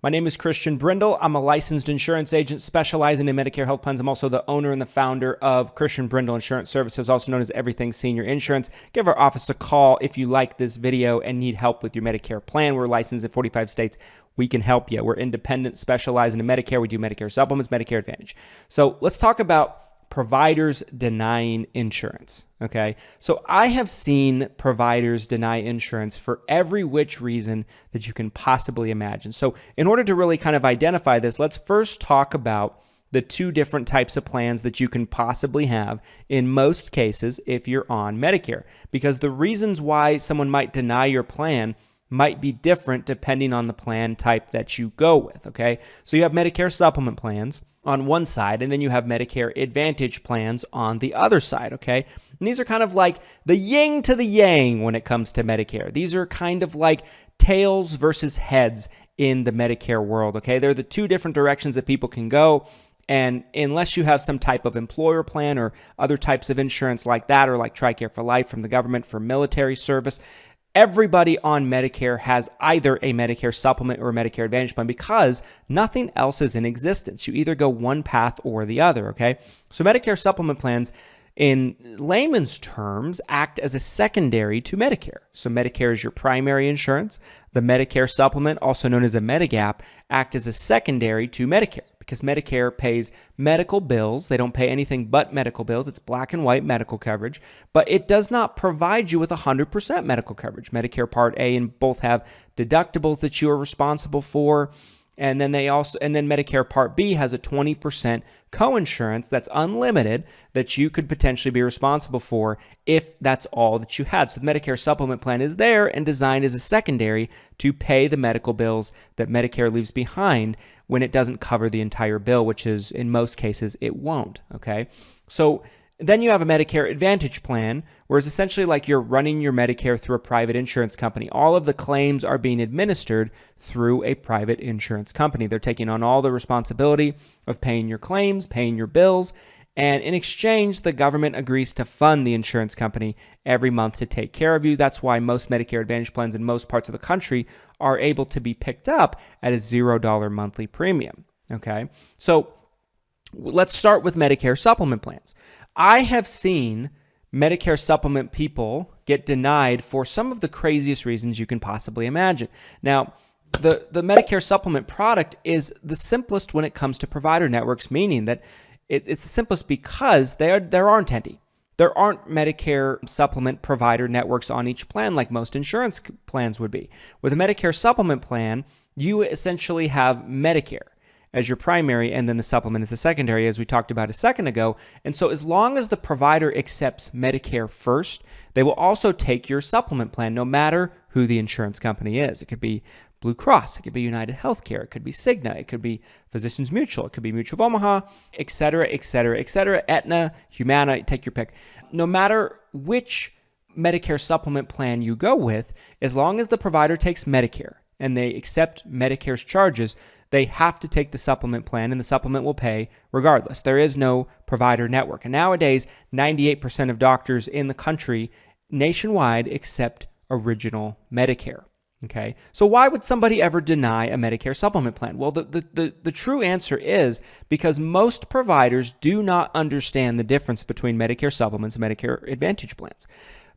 My name is Christian Brindle. I'm a licensed insurance agent specializing in Medicare health plans. I'm also the owner and the founder of Christian Brindle Insurance Services, also known as Everything Senior Insurance. Give our office a call if you like this video and need help with your Medicare plan. We're licensed in 45 states. We can help you. We're independent, specializing in Medicare. We do Medicare supplements, Medicare Advantage. So let's talk about providers denying insurance, okay? So I have seen providers deny insurance for every which reason that you can possibly imagine. So in order to really kind of identify this, let's first talk about the two different types of plans that you can possibly have in most cases if you're on Medicare, because the reasons why someone might deny your plan might be different depending on the plan type that you go with, okay? So you have Medicare supplement plans on one side, and then you have Medicare Advantage plans on the other side, okay? And these are kind of like the yin to the yang when it comes to Medicare. These are kind of like tails versus heads in the Medicare world, okay? They're the two different directions that people can go, and unless you have some type of employer plan or other types of insurance like that, or like TRICARE for life from the government for military service, everybody on Medicare has either a Medicare supplement or a Medicare Advantage plan because nothing else is in existence. You either go one path or the other, okay? So Medicare supplement plans, in layman's terms, act as a secondary to Medicare. So Medicare is your primary insurance. The Medicare supplement, also known as a Medigap, act as a secondary to Medicare, because Medicare pays medical bills. They don't pay anything but medical bills. It's black and white medical coverage, but it does not provide you with 100% medical coverage. Medicare Part A and both have deductibles that you are responsible for, and then Medicare Part B has a 20% coinsurance that's unlimited that you could potentially be responsible for if that's all that you had. So the Medicare supplement plan is there and designed as a secondary to pay the medical bills that Medicare leaves behind when it doesn't cover the entire bill, which is in most cases it won't, okay? So then you have a Medicare Advantage plan, where it's essentially like you're running your Medicare through a private insurance company. All of the claims are being administered through a private insurance company. They're taking on all the responsibility of paying your claims, paying your bills, and in exchange, the government agrees to fund the insurance company every month to take care of you. That's why most Medicare Advantage plans in most parts of the country are able to be picked up at a $0 monthly premium, okay? So let's start with Medicare supplement plans. I have seen Medicare supplement people get denied for some of the craziest reasons you can possibly imagine. Now, the Medicare supplement product is the simplest when it comes to provider networks, meaning that it's the simplest because there aren't any. There aren't Medicare supplement provider networks on each plan like most insurance plans would be. With a Medicare supplement plan, you essentially have Medicare as your primary, and then the supplement is the secondary, as we talked about a second ago. And so as long as the provider accepts Medicare first, they will also take your supplement plan, no matter who the insurance company is. It could be Blue Cross, it could be United Healthcare, it could be Cigna, it could be Physicians Mutual, it could be Mutual of Omaha, et cetera, et cetera, et cetera, Aetna, Humana, take your pick. No matter which Medicare supplement plan you go with, as long as the provider takes Medicare and they accept Medicare's charges, they have to take the supplement plan, and the supplement will pay regardless. There is no provider network. And nowadays, 98% of doctors in the country nationwide accept original Medicare. Okay, so why would somebody ever deny a Medicare supplement plan? Well, the true answer is because most providers do not understand the difference between Medicare supplements and Medicare Advantage plans.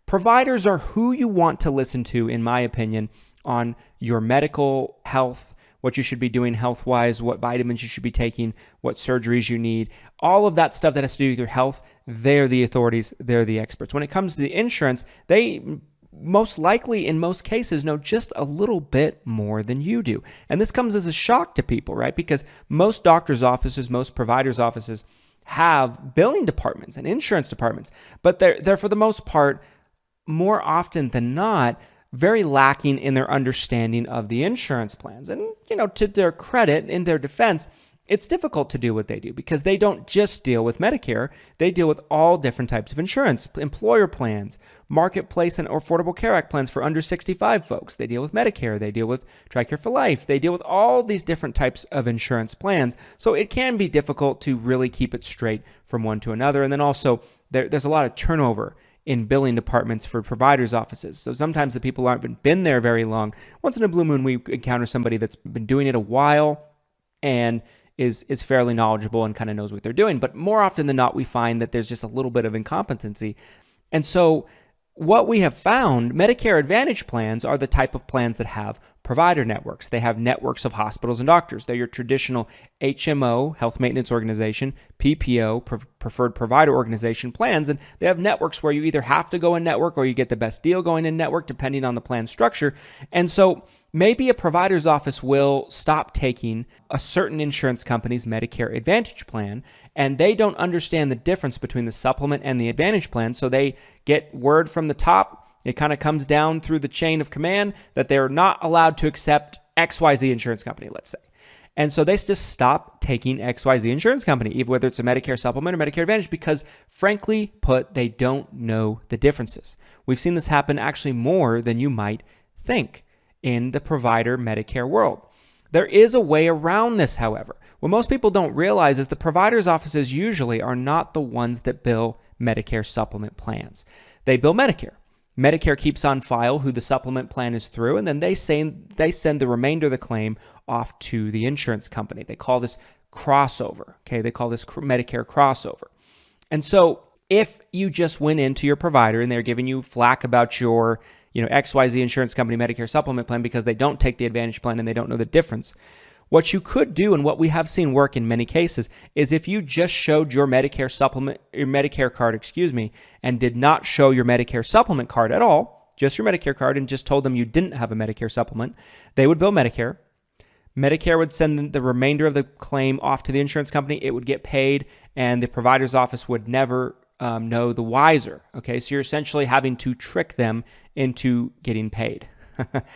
Providers are who you want to listen to, in my opinion, on your medical health, what you should be doing health-wise, what vitamins you should be taking, what surgeries you need, all of that stuff that has to do with your health. They're the authorities, they're the experts. When it comes to the insurance, they most likely, in most cases, know just a little bit more than you do. And this comes as a shock to people, right? Because most doctors' offices, most providers' offices have billing departments and insurance departments, but they're for the most part, more often than not, very lacking in their understanding of the insurance plans. And, to their credit, in their defense, it's difficult to do what they do because they don't just deal with Medicare. They deal with all different types of insurance, employer plans, marketplace and Affordable Care Act plans for under 65 folks. They deal with Medicare. They deal with TRICARE for life. They deal with all these different types of insurance plans. So it can be difficult to really keep it straight from one to another. And then also, there's a lot of turnover in billing departments for providers' offices. So sometimes the people haven't been there very long. Once in a blue moon, we encounter somebody that's been doing it a while and is fairly knowledgeable and kind of knows what they're doing. But more often than not, we find that there's just a little bit of incompetency. And so what we have found, Medicare Advantage plans are the type of plans that have provider networks. They have networks of hospitals and doctors. They're your traditional HMO, Health Maintenance Organization, PPO, Preferred Provider Organization plans, and they have networks where you either have to go in network or you get the best deal going in network depending on the plan structure. And so maybe a provider's office will stop taking a certain insurance company's Medicare Advantage plan, and they don't understand the difference between the supplement and the Advantage plan, so they get word from the top. It kind of comes down through the chain of command that they're not allowed to accept XYZ insurance company, let's say. And so they just stop taking XYZ insurance company, even whether it's a Medicare supplement or Medicare Advantage, because frankly put, they don't know the differences. We've seen this happen actually more than you might think in the provider Medicare world. There is a way around this, however. What most people don't realize is the provider's offices usually are not the ones that bill Medicare supplement plans. They bill Medicare. Medicare keeps on file who the supplement plan is through, and then they send the remainder of the claim off to the insurance company. They call this crossover. Okay, they call this Medicare crossover. And so if you just went into your provider and they're giving you flack about your XYZ insurance company Medicare supplement plan because they don't take the Advantage plan and they don't know the difference, what you could do, and what we have seen work in many cases, is if you just showed your Medicare supplement, your Medicare card, and did not show your Medicare supplement card at all, just your Medicare card, and just told them you didn't have a Medicare supplement, they would bill Medicare. Medicare would send the remainder of the claim off to the insurance company. It would get paid, and the provider's office would never know the wiser. Okay, so you're essentially having to trick them into getting paid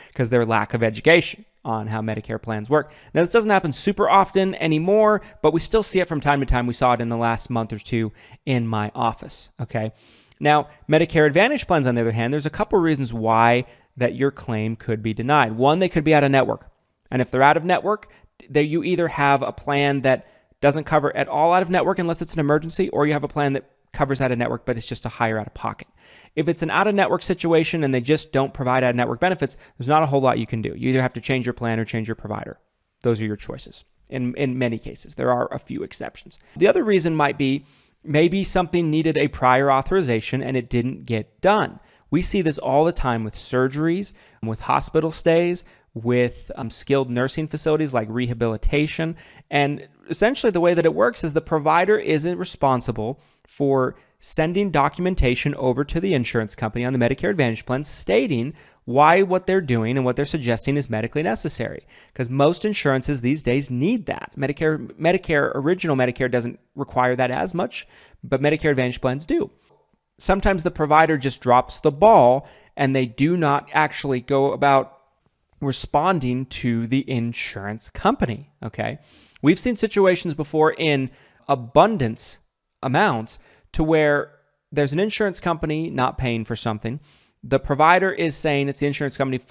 because their lack of education on how Medicare plans work. Now, this doesn't happen super often anymore, but we still see it from time to time. We saw it in the last month or two in my office, okay? Now, Medicare Advantage plans, on the other hand, there's a couple reasons why that your claim could be denied. One, they could be out of network. And if they're out of network, you either have a plan that doesn't cover at all out of network unless it's an emergency, or you have a plan that covers out of network, but it's just a higher out of pocket. If it's an out of network situation and they just don't provide out of network benefits, there's not a whole lot you can do. You either have to change your plan or change your provider. Those are your choices in many cases. There are a few exceptions. The other reason might be maybe something needed a prior authorization and it didn't get done. We see this all the time with surgeries, with hospital stays, with skilled nursing facilities like rehabilitation. And essentially the way that it works is the provider isn't responsible for sending documentation over to the insurance company on the Medicare Advantage plan stating why what they're doing and what they're suggesting is medically necessary. Because most insurances these days need that. Original Medicare doesn't require that as much, but Medicare Advantage plans do. Sometimes the provider just drops the ball and they do not actually go about responding to the insurance company, okay? We've seen situations before in abundance amounts to where there's an insurance company not paying for something. The provider is saying it's the insurance company's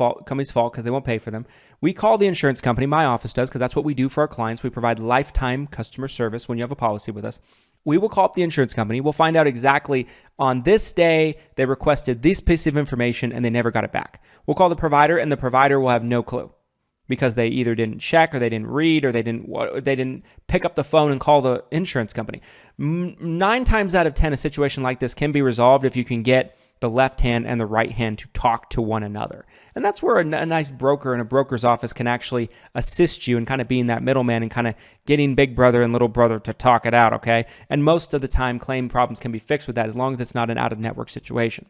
fault because they won't pay for them. We call the insurance company, my office does, because that's what we do for our clients. We provide lifetime customer service when you have a policy with us. We will call up the insurance company. We'll find out exactly on this day they requested this piece of information and they never got it back. We'll call the provider and the provider will have no clue because they either didn't check or they didn't read or they didn't pick up the phone and call the insurance company. 9 times out of 10, a situation like this can be resolved if you can get the left hand and the right hand to talk to one another. And that's where a nice broker in a broker's office can actually assist you and kind of being that middleman and kind of getting big brother and little brother to talk it out, okay? And most of the time, claim problems can be fixed with that as long as it's not an out-of-network situation.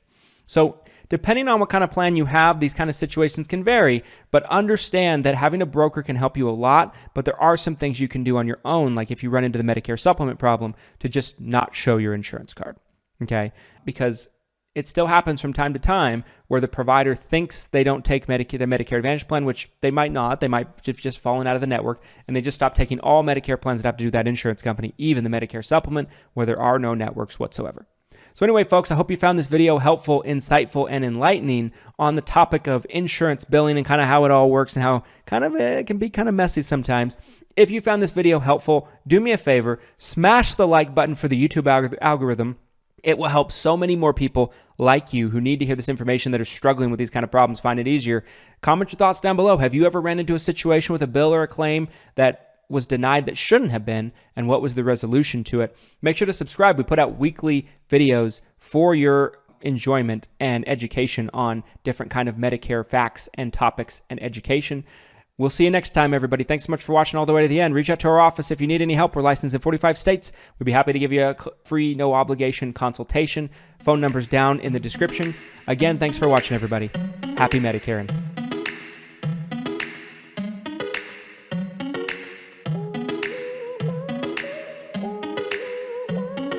So depending on what kind of plan you have, these kind of situations can vary, but understand that having a broker can help you a lot, but there are some things you can do on your own, like if you run into the Medicare supplement problem, to just not show your insurance card, okay? Because it still happens from time to time where the provider thinks they don't take the Medicare Advantage plan, which they might not. They might have just fallen out of the network, and they just stop taking all Medicare plans that have to do with that insurance company, even the Medicare supplement, where there are no networks whatsoever. So anyway, folks, I hope you found this video helpful, insightful, and enlightening on the topic of insurance billing and kind of how it all works and how kind of it can be kind of messy sometimes. If you found this video helpful, do me a favor, smash the like button for the YouTube algorithm. It will help so many more people like you who need to hear this information, that are struggling with these kind of problems, find it easier. Comment your thoughts down below. Have you ever ran into a situation with a bill or a claim that was denied that shouldn't have been, and what was the resolution to it? Make sure to subscribe. We put out weekly videos for your enjoyment and education on different kind of Medicare facts and topics and education. We'll see you next time, everybody. Thanks so much for watching all the way to the end. Reach out to our office if you need any help. We're licensed in 45 states. We'd be happy to give you a free, no obligation consultation. Phone number's down in the description. Again, thanks for watching, everybody. Happy Medicaring.